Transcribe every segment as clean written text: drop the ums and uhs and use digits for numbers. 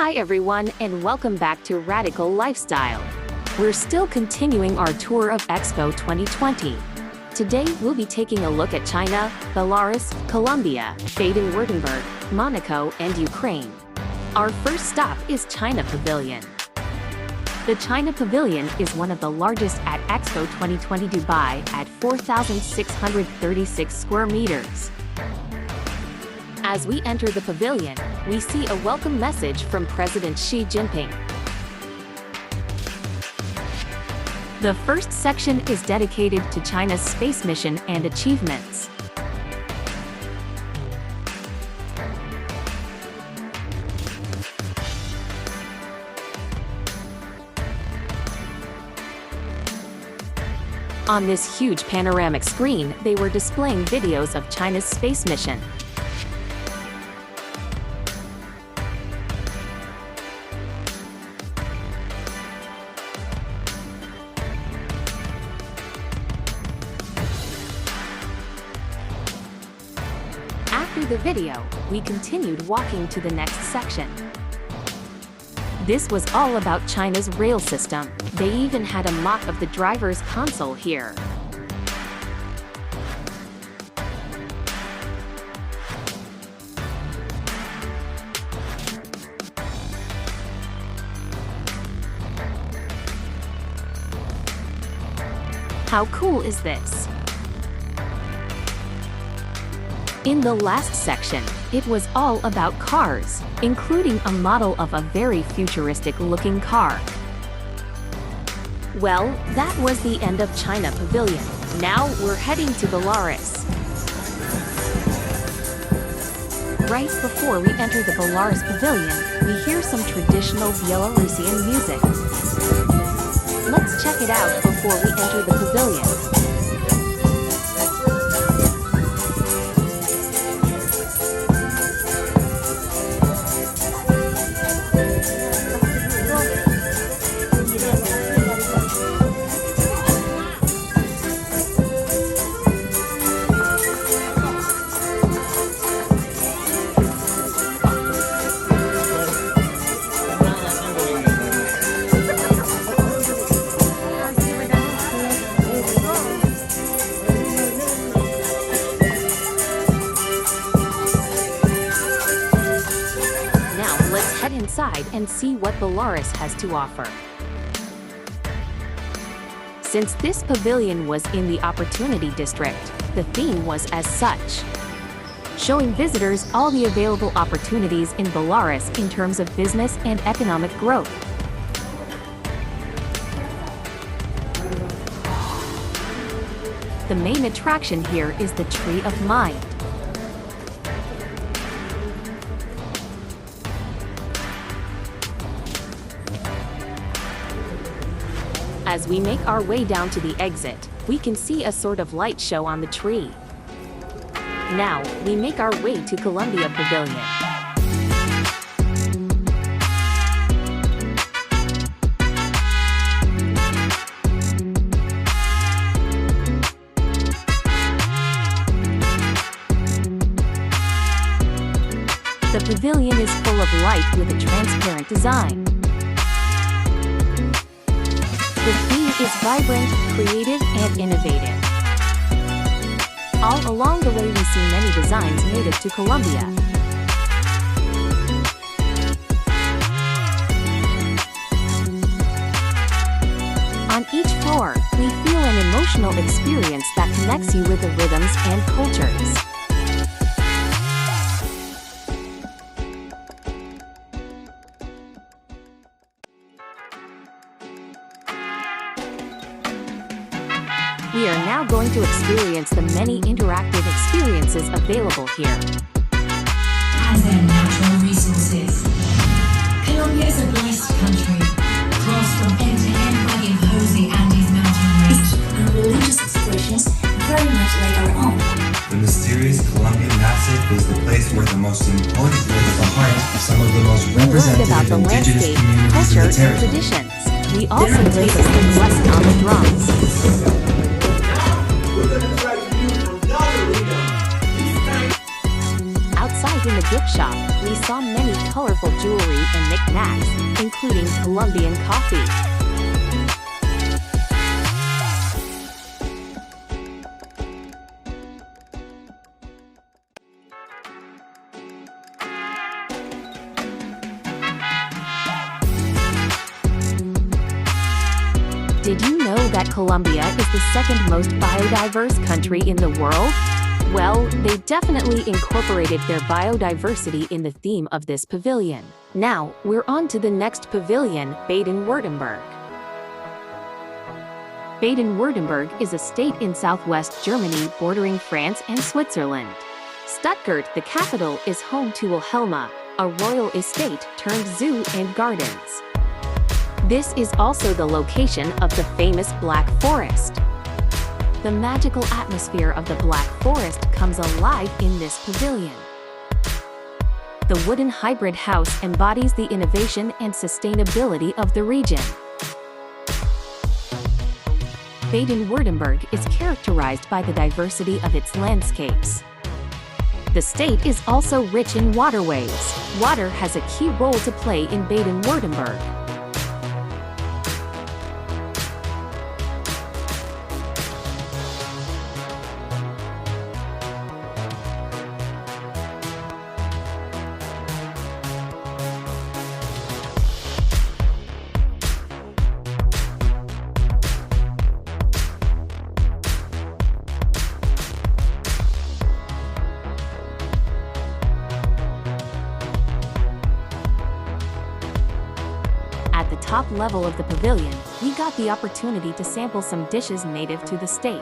Hi everyone, and welcome back to Radical Lifestyle. We're still continuing our tour of Expo 2020. Today we'll be taking a look at China, Belarus, Colombia, Baden-Württemberg, Monaco, and Ukraine. Our first stop is China Pavilion. The China Pavilion is one of the largest at Expo 2020 Dubai at 4,636 square meters. As we enter the pavilion, we see a welcome message from President Xi Jinping. The first section is dedicated to China's space mission and achievements. On this huge panoramic screen, they were displaying videos of China's space mission. After the video, we continued walking to the next section. This was all about China's rail system. They even had a mock of the driver's console here. How cool is this? In the last section, it was all about cars, including a model of a very futuristic-looking car. Well, that was the end of China Pavilion. Now we're heading to Belarus. Right before we enter the Belarus Pavilion, we hear some traditional Belarusian music. Let's check it out before we enter the pavilion. Head inside and see what Belarus has to offer. Since this pavilion was in the Opportunity District, the theme was as such, showing visitors all the available opportunities in Belarus in terms of business and economic growth. The main attraction here is the Tree of Mind. As we make our way down to the exit, we can see a sort of light show on the tree. Now, we make our way to Colombia Pavilion. The pavilion is full of light with a transparent design. The theme is vibrant, creative, and innovative. All along the way we see many designs native to Colombia. On each floor, we feel an emotional experience that connects you with the rhythms and cultures. We are now going to experience the many interactive experiences available here. Has their natural resources. Colombia is a blessed country, crossed from end to end by the imposing Andes mountain range, and religious expressions very much like our own. The mysterious Colombian massif is the place where the most important live at the heart of some of the most We learned about representative the indigenous landscape, communities culture, in the and territory. traditions. We also take a good lesson on the drums. Outside was in the gift shop, we saw many colorful jewelry and knickknacks, including Colombian coffee. Did you know that Colombia is the second most biodiverse country in the world? Well, they definitely incorporated their biodiversity in the theme of this pavilion. Now, we're on to the next pavilion, Baden-Württemberg. Baden-Württemberg is a state in southwest Germany bordering France and Switzerland. Stuttgart, the capital, is home to Wilhelma, a royal estate turned zoo and gardens. This is also the location of the famous Black Forest. The magical atmosphere of the Black Forest comes alive in this pavilion. The wooden hybrid house embodies the innovation and sustainability of the region. Baden-Württemberg is characterized by the diversity of its landscapes. The state is also rich in waterways. Water has a key role to play in Baden-Württemberg. At the top level of the pavilion, we got the opportunity to sample some dishes native to the state.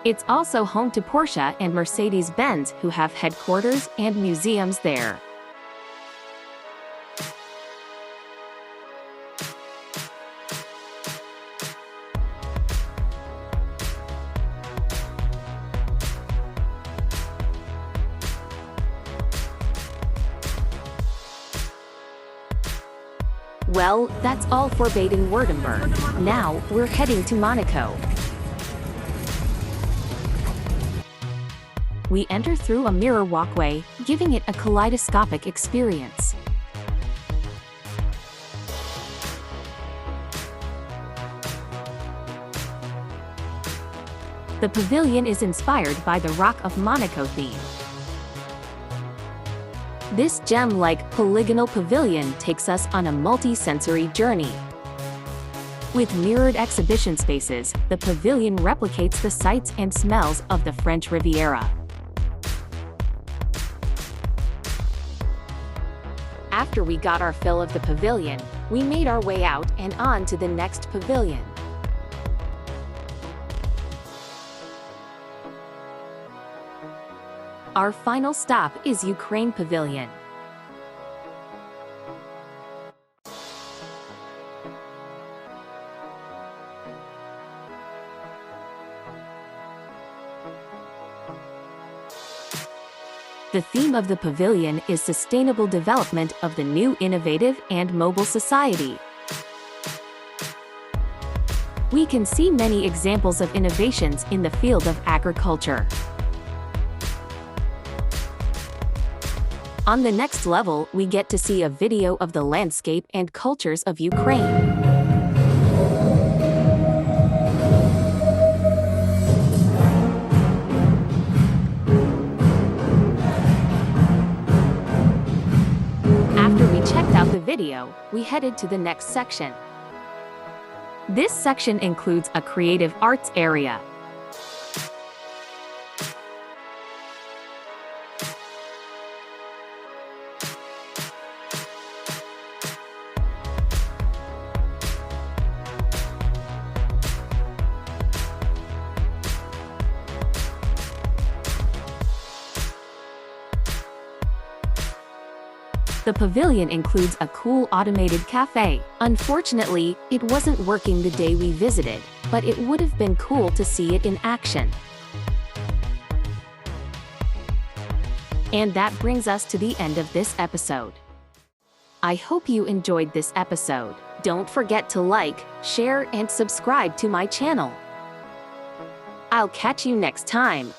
It's also home to Porsche and Mercedes-Benz, who have headquarters and museums there. Well, that's all for Baden-Württemberg. Now, we're heading to Monaco. We enter through a mirror walkway, giving it a kaleidoscopic experience. The pavilion is inspired by the Rock of Monaco theme. This gem-like polygonal pavilion takes us on a multi-sensory journey. With mirrored exhibition spaces, the pavilion replicates the sights and smells of the French Riviera. After we got our fill of the pavilion, we made our way out and on to the next pavilion. Our final stop is Ukraine Pavilion. The theme of the pavilion is sustainable development of the new innovative and mobile society. We can see many examples of innovations in the field of agriculture. On the next level, we get to see a video of the landscape and cultures of Ukraine. After we checked out the video, we headed to the next section. This section includes a creative arts area. The pavilion includes a cool automated cafe. Unfortunately, it wasn't working the day we visited, but it would have been cool to see it in action. And that brings us to the end of this episode. I hope you enjoyed this episode. Don't forget to like, share, and subscribe to my channel. I'll catch you next time.